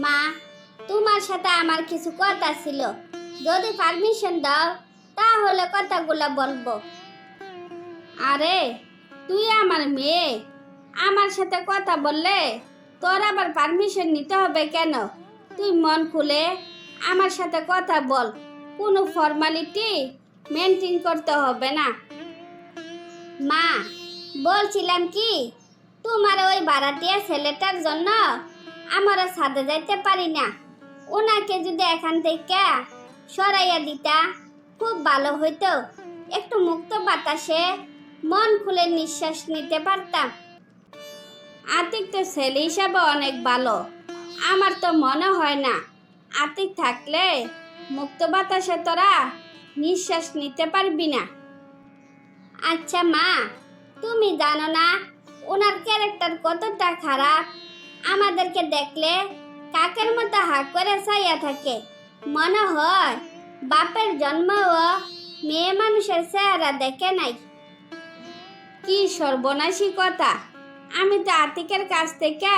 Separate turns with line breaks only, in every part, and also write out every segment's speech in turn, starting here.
মা, তোমার সাথে আমার কিছু কথা ছিল। যদি পারমিশন দাও তাহলে কথাগুলো বলবো। আরে, তুই আমার মেয়ে, আমার সাথে কথা বললে তোর আবার পারমিশন নিতে হবে কেন? তুই মন খুলে আমার সাথে কথা বল, কোনো ফর্মালিটি মেনটেন করতে হবে না। মা, বলছিলাম কি, তোমার ওই ভাড়াটিয়া ছেলেটার জন্য আমরা ছাদে যাইতে পারি না। ওনাকে যদি এখান থেকে সরাইয়া দিতা খুব ভালো হইতো। একটু মুক্ত বাতাসে মন খুলে নিঃশ্বাস নিতে পারতাম। আতিক তো ছেলে হিসাবে অনেক ভালো। আমার তো মনে হয় না আতিক থাকলে মুক্ত বাতাসে তোরা নিঃশ্বাস নিতে পারবি না। আচ্ছা মা, তুমি জানো না ওনার ক্যারেক্টার কতটা খারাপ? আমাদেরকে দেখলে কাকের মতো হাঁ করে চাইয়া থাকে। মনে হয় বাপের জন্মও মেয়ে মানুষের চেহারা দেখে নাই। কি সর্বনাশী কথা! আমি তো আতিকের কাছ থেকে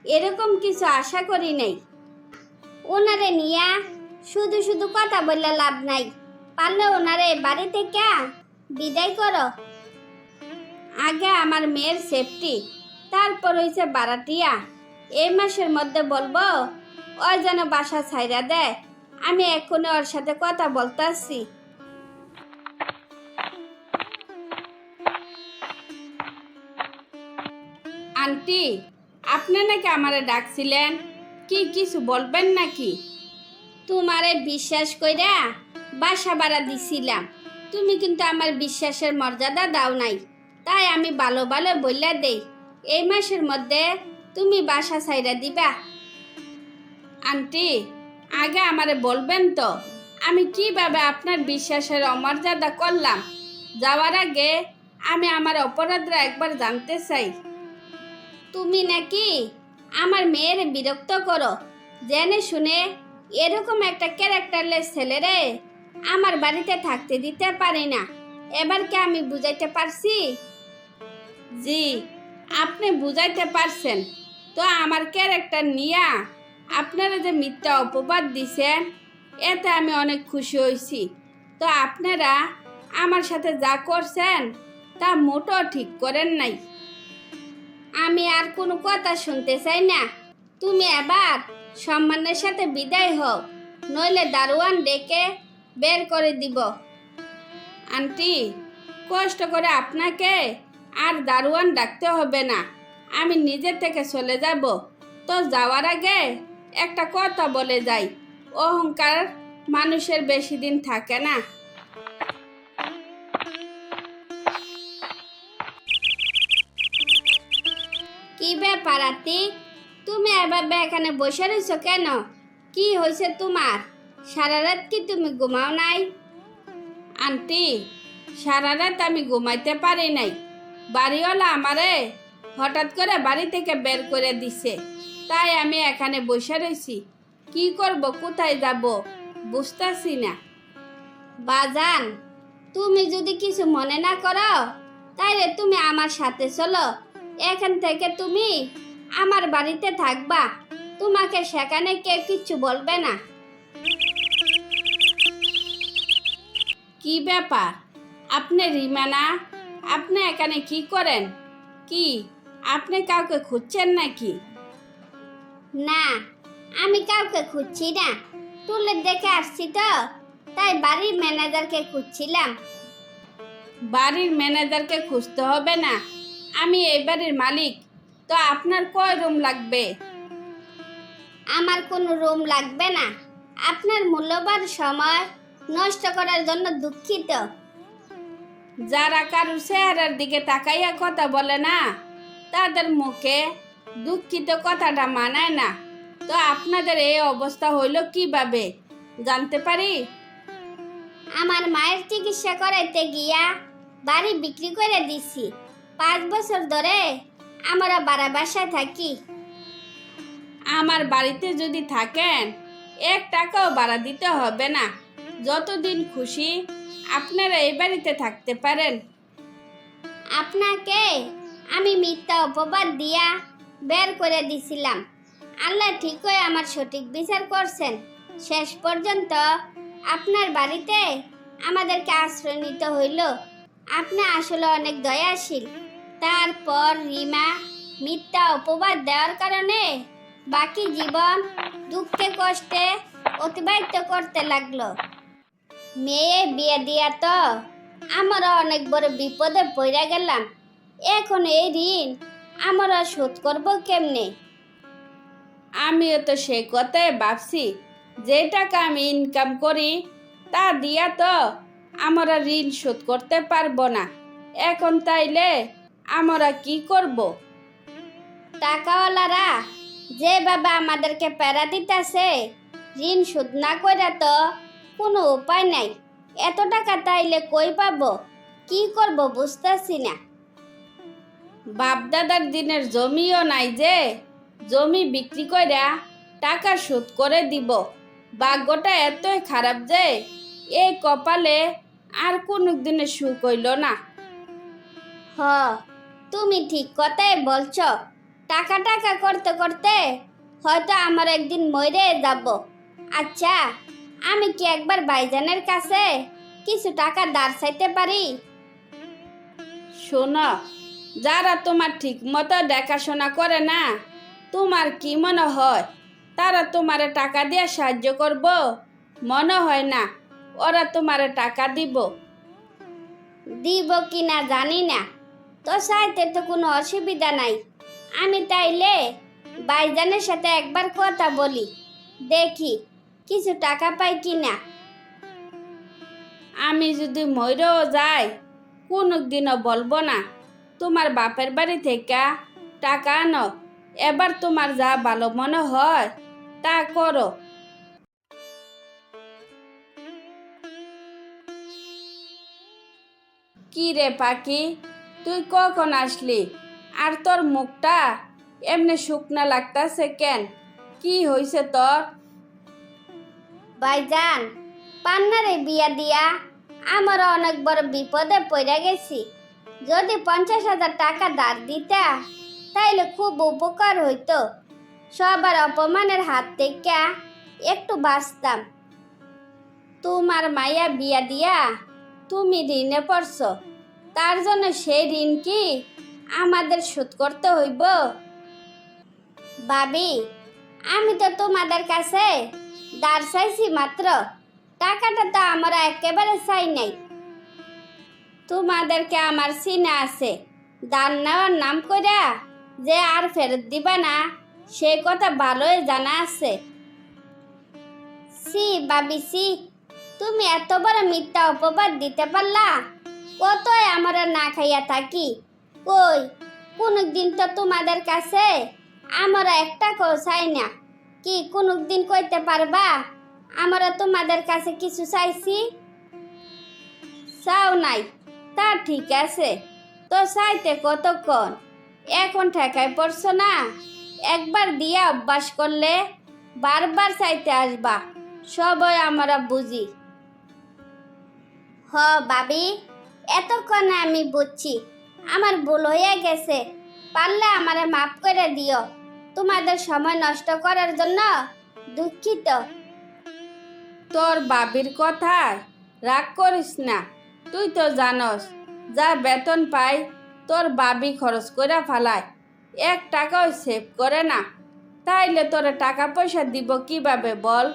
এরকম কিছু আশা করি নাই। ওনারে নিয়ে শুধু শুধু কথা বললে লাভ নাই। পারলে ওনারে বাড়ি থেকে বিদায় করো। আগে আমার মেয়ের সেফটি, তারপর হইছে বারাটিয়া। এই মাসের মধ্যে বলবো ওই যেন বাসা ছাইরা দেয়। আমি এক্ষুনি ওর সাথে কথা বলতেছি। আন্টি, আপনি নাকি আমারে ডাকছিলেন? কি কিছু বলবেন নাকি? তোমারে বিশ্বাস কইরা বাসা ভাড়া দিছিলাম, তুমি কিন্তু আমার বিশ্বাসের মর্যাদা দাও নাই। তাই আমি ভালো ভালো বইলা দেই, এই মাসের মধ্যে তুমি বাসা ছাইরা দিবা। আন্টি, আগে আমারে বলবেন তো আমি কিভাবে আপনার বিশ্বাসের অমর্যাদা করলাম। যাওয়ার আগে আমি আমার অপরাধরা একবার জানতে চাই। তুমি নাকি আমার মেয়ের বিরক্ত করো, জেনে শুনে এরকম একটা ক্যারেক্টারলেস ছেলেরে আমার বাড়িতে থাকতে দিতে পারি না। এবার কি আমি বুঝাইতে পারছি? জি, আপনি বুঝাইতে পারছেন। তো আমার ক্যারেক্টার নিয়া আপনারা যে মিথ্যা অপবাদ দিছেন, এতে আমি অনেক খুশি হয়েছি। তো আপনারা আমার সাথে যা করছেন তা মোটেও ঠিক করেন নাই। আমি আর কোনো কথা শুনতে চাই না। তুমি এবার সম্মানের সাথে বিদায় হও, নইলে দারোয়ান ডেকে বের করে দিব। আন্টি, কষ্ট করে আপনাকে আর দারোয়ান ডাকতে হবে না, আমি নিজে থেকে চলে যাব। তো যাওয়ার আগে একটা কথা বলে যাই, অহংকার মানুষের বেশি দিন থাকে না। কি ব্যাপার আতিক, তুমি এভাবে এখানে বসে রয়েছো কেন? কি হয়েছে তোমার? সারা রাত কি তুমি ঘুমাও নাই? আন্টি, সারা রাত আমি ঘুমাইতে পারি নাই। বাড়িওয়ালা আমারে হঠাৎ করে বাড়ি থেকে বের করে দিছে, তাই আমি এখানে বসে রয়েছি। কি করব, কোথায় যাব বুঝতেছি না। বাজান, তুমি যদি কিছু মনে না করো তাইলে তুমি আমার সাথে চলো। এখান থেকে তুমি আমার বাড়িতে থাকবা, তোমাকে সেখানে কেউ কিচ্ছু বলবে না। কি ব্যাপার, আপনি রিমানা, আপনি এখানে কি করেন? কি আপনি কাউকে খুঁজছেন নাকি? না, আমি কাউকে খুঁজছি না। টুলের দেখে আসছি তো, তাই বাড়ির ম্যানেজারকে খুঁজছিলাম। বাড়ির ম্যানেজারকে খুঁজতে হবে না, আমি এই বাড়ির মালিক। তো আপনার কয় রুম লাগবে? আমার কোনো রুম লাগবে না। আপনার মূল্যবান সময় নষ্ট করার জন্য দুঃখিত। যারা কারোর চেহারার দিকে তাকাইয়া কথা বলে না, তাদের মুখে দুঃখিত কথাটা মানায় না। তো আপনাদের এই অবস্থা হইল কিভাবে জানতে পারি? আমার মায়ের চিকিৎসা করাইতে গিয়া বাড়ি বিক্রি করে দিছি। 5 বছর ধরে আমরা ভাড়া বাসায় থাকি। আমার বাড়িতে যদি থাকেন 1 টাকাও ভাড়া দিতে হবে না। যতদিন খুশি আপনারা এই বাড়িতে থাকতে পারেন। আপনাকে আমি মিথ্যা অপবাদ দিয়া বের করে দিছিলাম, আল্লাহ ঠিকই আমার সঠিক বিচার করছেন। শেষ পর্যন্ত আপনার বাড়িতে আমাদেরকে আশ্রয় নিতে হইল। আপনি আসলে অনেক দয়াশীল। তারপর রিমা মিথ্যা অপবাদ দেওয়ার কারণে বাকি জীবন দুঃখে কষ্টে অতিবাহিত করতে লাগলো। মেয়ে বিয়ে দিয়া তো আমরা অনেক বড় বিপদে পড়ে গেলাম। এখন এই ঋণ আমরা শোধ করব কেমনে?
আমিও তো সেই কথাই ভাবছি। যে টাকা আমি ইনকাম করি তা দিয়া তো আমরা ঋণ শোধ করতে পারবো না। এখন তাইলে আমরা কি করব?
টাকাওয়ালারা যেভাবে আমাদেরকে প্যারা দিতেছে, ঋণ শোধ না করে তো কোনো উপায় নাই। এত টাকা তাইলে কই পাবো? কি করব বুঝতেছি না।
বাপদাদার দিনের জমিও নাই যে জমি বিক্রি কইরা টাকা শোধ করে দিব। ভাগ্যটা এতই খারাপ যে এই কপালে আর কোনো দিনে সুখ হইল না।
হ, তুমি ঠিক কথাই বলছো। টাকা টাকা করতে করতে হয়তো আমার একদিন মরে যাব। আচ্ছা, আমি কি একবার ভাইজানের কাছে কিছু টাকা ধার চাইতে পারি?
শোনো, যারা তোমার ঠিক মতো দেখাশোনা করে না, তোমার কি মনে হয় তারা তোমারে টাকা দিয়ে সাহায্য করব? মনে হয় না ওরা তোমারে টাকা দিব।
দিব কি না জানি না, তো চাইতে তো কোনো অসুবিধা নাই। আমি তাইলে ভাইজানের সাথে একবার কথা বলি, দেখি কিছু টাকা পাই কি না।
আমি যদি মরেও যাই কোনো দিনও বলবো না তোমার বাপের বাড়ি থেকে টাকা আনো। এবার তোমার যা ভালো মনে হয় তা করো। কি রে পাখি, তুই কখন আসলি? আর তোর মুখটা এমনি শুকনা লাগতাছে কেন? কি হইছে তোর?
ভাইজান, পান্নারে বিয়া দিয়া আমরা অনেক বড় বিপদে পড়ে গেছি। যদি 50,000 টাকা ধার দিতা তাইলে খুব উপকার হইতো। সবার অপমানের হাত থেকে একটু বাঁচতাম।
তোমার মাইয়া বিয়া দিয়া তুমি ঋণে পড়ছো, তার জন্য সেই ঋণ কি আমাদের শোধ করতে হইব?
ভাবি, আমি তো তোমাদের কাছে ধার চাইছি মাত্র, টাকাটা তো আমরা একেবারে চাই নাই।
তোমাদেরকে আমার চিনা আছে, ধার নেওয়ার নাম কইরা যে আর ফেরত দিবা না সে কথা ভালোই জানা আছে।
সি ভাবি সি, তুমি এত বড় মিথ্যা অপবাদ দিতে পারলা? কতই আমরা না খাইয়া থাকি, কই কোনদিন তো তোমাদের কাছে আমরা একটা কেউ চাই না। কি কোনদিন কইতে পারবা আমরা তোমাদের কাছে কিছু চাইছি?
চাও নাই, তা ঠিক আছে, তো চাইতে কতক্ষণ? এখন ঠেকায় পড়ছো না? একবার দিয়ে অভ্যাস করলে বারবার চাইতে আসবা, সবই আমরা বুঝি।
হ ভাবি, এতক্ষণে আমি বুঝছি আমার ভুল হয়ে গেছে। পারলে আমারে মাফ করে দিও। তোমাদের সময় নষ্ট করার জন্য দুঃখিত।
তোর বাবির কথায় রাগ করিস না। তুই তো জানস যা বেতন পাই তোর বাবি খরচ করে ফেলায়, 1 টাকাও সেভ করে না। তাইলে তোরে টাকা পয়সা দিব কিভাবে বল?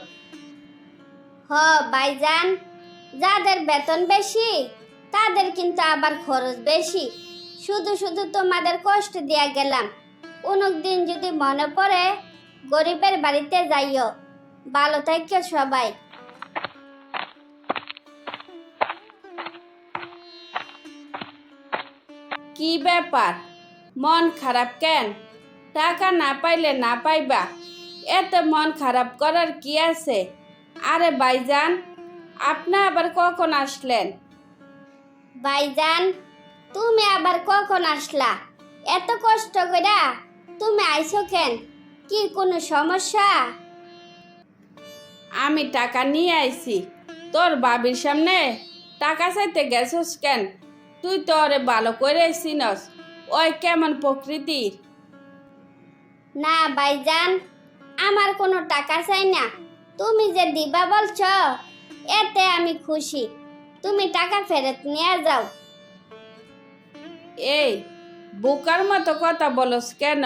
হ ভাইজান, যাদের বেতন বেশি তাদের কিন্তু আবার খরচ বেশি। শুধু শুধু তোমাদের কষ্ট দিয়া গেলাম। কোনদিন যদি মনে পড়ে গরিবের বাড়িতে যাইও। ভালো থাকিও সবাই।
কি ব্যাপার, মন খারাপ কেন? টাকা না পাইলে না পাইবা, এত মন খারাপ করার কি আছে? আরে ভাইজান, আপনি আবার কখন আসলেন?
ভাইজান, তুমি আবার কখন আসলা? এত কষ্ট কইরা তুমি আইছো কেন? কি কোনো সমস্যা?
আমি টাকা নিয়ে আইছি। তোর বাবির সামনে টাকা চাইতে গেছস কেন? তুই তো ওরে ভালো করে চিনস, ওই কেমন প্রকৃতির।
না ভাইজান, আমার কোনো টাকা চাই না। তুমি যে দিবা বলছ এতে আমি খুশি। তুমি টাকা ফেরত নিয়ে যাও।
এই বোকার মতো কথা বলস কেন?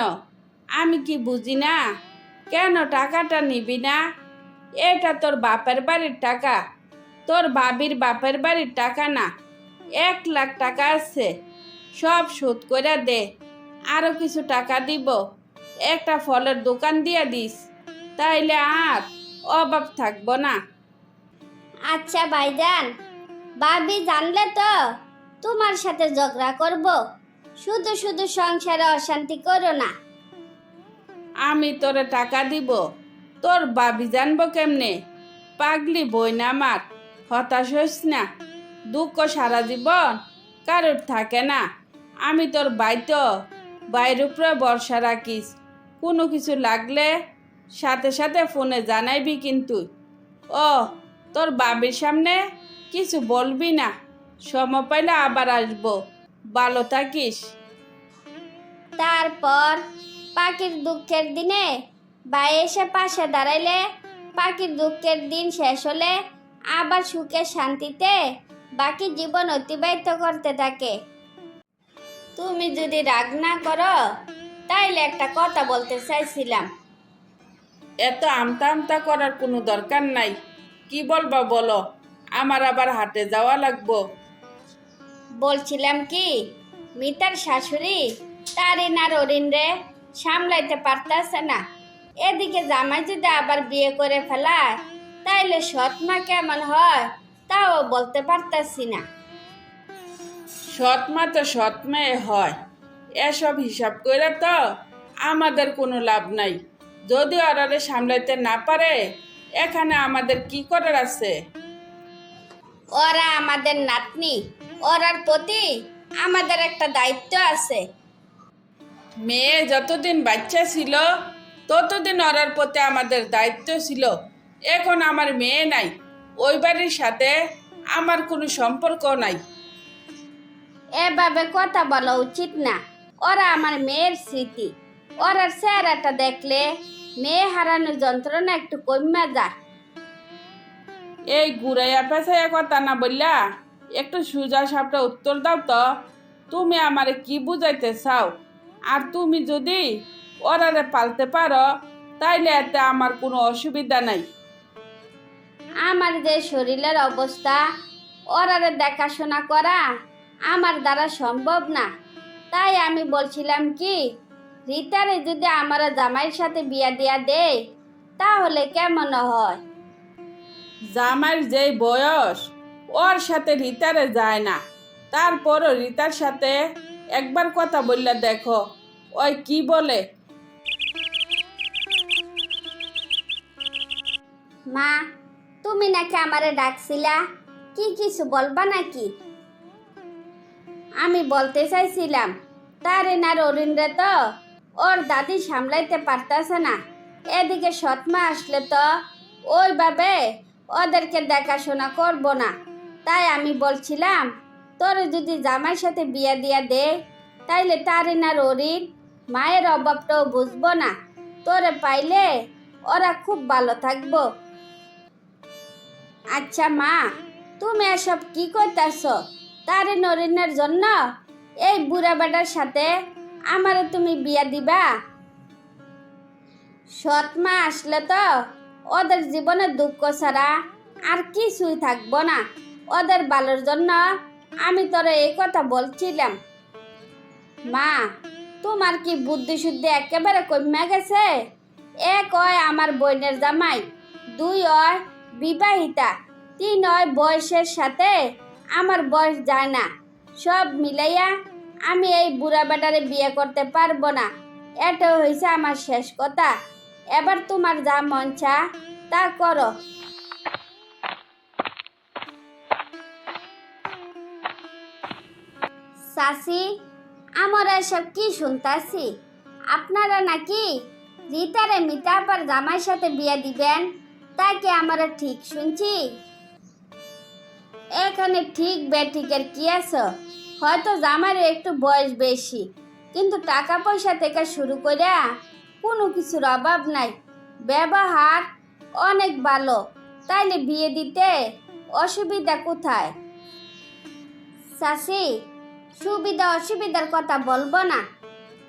আমি কি বুঝি না? কেন টাকাটা নিবি না? এটা তোর বাপের বাড়ির টাকা, তোর বাবির বাপের বাড়ির টাকা না। 1 লাখ টাকা আছে, সব শোধ করে দে। আরো কিছু টাকা দিব, একটা ফলের দোকান দিয়ে দিস, তাইলে আর অভাব থাকবো না।
আচ্ছা ভাইজান, ভাবি জানলে তো তোমার সাথে ঝগড়া করব। শুধু শুধু সংসারে অশান্তি করো না।
আমি তোরে টাকা দিব, তোর বাবি জানবো কেমনে? পাগলি বই না আমার, হতাশ হইস না। দুঃখ সারা জীবন কারোর থাকে না। আমি তোর বাইতো, বাইর উপরে ভরসা রাখিস। কোনো কিছু লাগলে সাথে সাথে ফোনে জানাইবি কিন্তু। ও, তোর বাবির সামনে কিছু বলবি না। সময় পাইলে আবার আসবো। ভালো থাকিস।
তারপর পাখির দুঃখের দিনে ভাই এসে পাশে দাঁড়াইলে পাখির দুঃখের দিন শেষ হলে আবার সুখে শান্তিতে বাকি জীবন অতিবাহিত করতে থাকে। তুমি যদি রাগ না করো তাইলে একটা কথা বলতে চাইছিলাম।
এত আমতা আমতা করার কোনো দরকার নাই। কি বলবা বলো, আমার আবার হাটে যাওয়া লাগবো।
বলছিলাম কি, মিতার শাশুড়ি তারিন আর অরিন রে সামলাইতে পারতাছে না। এদিকে জামাই যদি আবার বিয়ে করে ফেলায় তাইলে সৎ মা কেমন হয় তাও বলতে পারতাছি না।
সৎ মা তো সৎ মেয়ে হয়, এসব হিসাব করে তো আমাদের কোনো লাভ নাই। যদি ওরারে সামলাইতে না পারে, এখানে আমাদের কি করার আছে?
ওরা আমাদের নাতনি, ওরার প্রতি আমাদের একটা দায়িত্ব আছে।
মেয়ে যতদিন বাচ্চা ছিল ততদিন ওরার প্রতি আমাদের দায়িত্ব ছিল। এখন আমার মেয়ে নাই, ওই বাড়ির সাথে আমার কোনো সম্পর্ক নাই।
এভাবে কথা বলা উচিত না। ওরা আমার মেয়ের স্মৃতি। ওরার চেহারাটা দেখলে মেয়ে হারানোর যন্ত্রণা একটু কমে যায়।
এই ঘুরাইয়া পেঁচাইয়া কথা না বললা একটু সোজা সাপটা উত্তর দাও তো। তুমি আমারে কি বুঝাইতে চাও? আর তুমি যদি ওরারে পালতে পারো তাইলে এতে আমার কোনো অসুবিধা নাই।
আমার যে শরীরের অবস্থা, ওরারে দেখাশোনা করা আমার দ্বারা সম্ভব না। তাই আমি বলছিলাম কি, রিতারে যদি আমার জামাইয়ের সাথে বিয়া দিয়া দেয় তাহলে কেমন হয়?
জামাইয়ের যেই বয়স, ওর সাথে রিতারে যায় না। তারপরও রিতার সাথে একবার কথা বললে দেখো ওই কি বলে।
মা, তুমি নাকি আমারে ডাকছিলা, কি কিছু বলবা নাকি? আমি বলতে চাইছিলাম তারিন আর অরিনরে তো ওর দাদি সামলাইতে পারতাছে না। এদিকে সৎমা আসলে তো ওইভাবে ওদেরকে দেখাশোনা করব না। তাই আমি বলছিলাম তোর যদি জামাইয়ের সাথে বিয়ে দিয়া দে তাইলে তারিন আর অরিন মায়ের অভাবটাও বুঝবো না। তোরে পাইলে ওরা খুব ভালো থাকবো। আচ্ছা মা, তুমি এসব কি করতেছ? তারিন অরিনের জন্য এই বুড়া বেটার সাথে আমারে তুমি বিয়া দিবা? সৎ মা আসলে তো ওদের জীবনে দুঃখ ছাড়া আর কিছুই থাকবো না। ওদের ভালোর জন্য আমি তোরে এই কথা বলছিলাম। মা, তোমার কি বুদ্ধি শুদ্ধি একেবারে কমে গেছে? এক হয় আমার বোনের জামাই, 2 হয় বিবাহিতা, 3 হয় বয়সের সাথে আমার বয়স যায় না। সব মিলাইয়া আমি এই বুড়া বেটারে বিয়ে করতে পারবো না। এটা হয়েছে আমার শেষ কথা। এবার তোমার যা মন চা তা করো। চাচি, আমরা এসব কি শুনতাছি? আপনারা নাকি রিতারে মিতা আপার জামাইয়ের সাথে বিয়ে দিবেন, তা কি আমরা ঠিক শুনছি? এখানে ঠিক বেঠিকের কি আছে? হয়তো জামাইয়ের একটু বয়স বেশি, কিন্তু টাকা পয়সা থেকে শুরু করে কোনো কিছুর অভাব নাই।
ব্যবহার অনেক ভালো, তাইলে বিয়ে দিতে অসুবিধা কোথায়?
চাচি, সুবিধা অসুবিধার কথা বলবো না,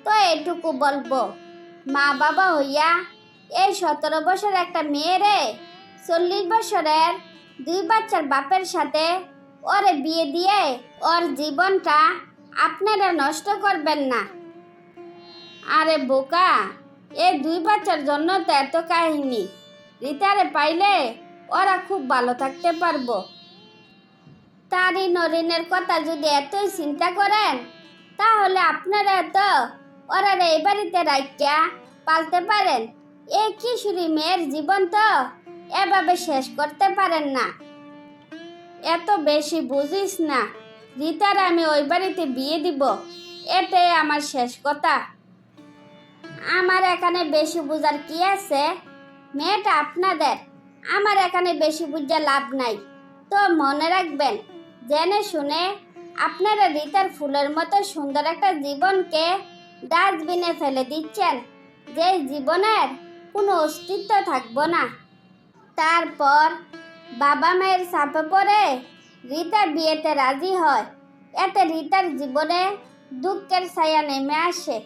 তো এটুকু বলবো, মা বাবা হইয়া এই 17 বছর একটা মেয়েরে 40 বছরের 2 বাচ্চার বাপের সাথে ওরে বিয়ে দিয়ে ওর জীবনটা আপনারা নষ্ট করবেন না।
আরে বোকা, এই 2 বাচ্চার জন্য তো এত কাহিনী। রিতারে পাইলে ওরা খুব ভালো থাকতে পারবো।
তারি নরিনের কথা যদি এতই চিন্তা করেন, তাহলে আপনারা তো ওরা এই বাড়িতে রাখিয়া পালতে পারেন। এই কিশোরী মেয়ের জীবন তো এভাবে শেষ করতে পারেন না।
এত বেশি বুঝিস না। রিতার আমি ওই বাড়িতে বিয়ে দিব, এটাই আমার শেষ কথা।
আমার এখানে বেশি বুঝার কি আছে? মেয়েটা আপনাদের, আমার এখানে বেশি বুঝে লাভ নাই। তো মনে রাখবেন, জেনে শুনে আপনারা রিতার ফুলের মতো সুন্দর একটা জীবনকে ডাস্টবিনে ফেলে দিচ্ছেন, যে জীবনের কোনো অস্তিত্ব থাকবো না। তারপর বাবা মায়ের চাপে পড়ে রিতা বিয়েতে রাজি হয়, এতে রিতার জীবনে দুঃখের ছায়া নেমে আসে।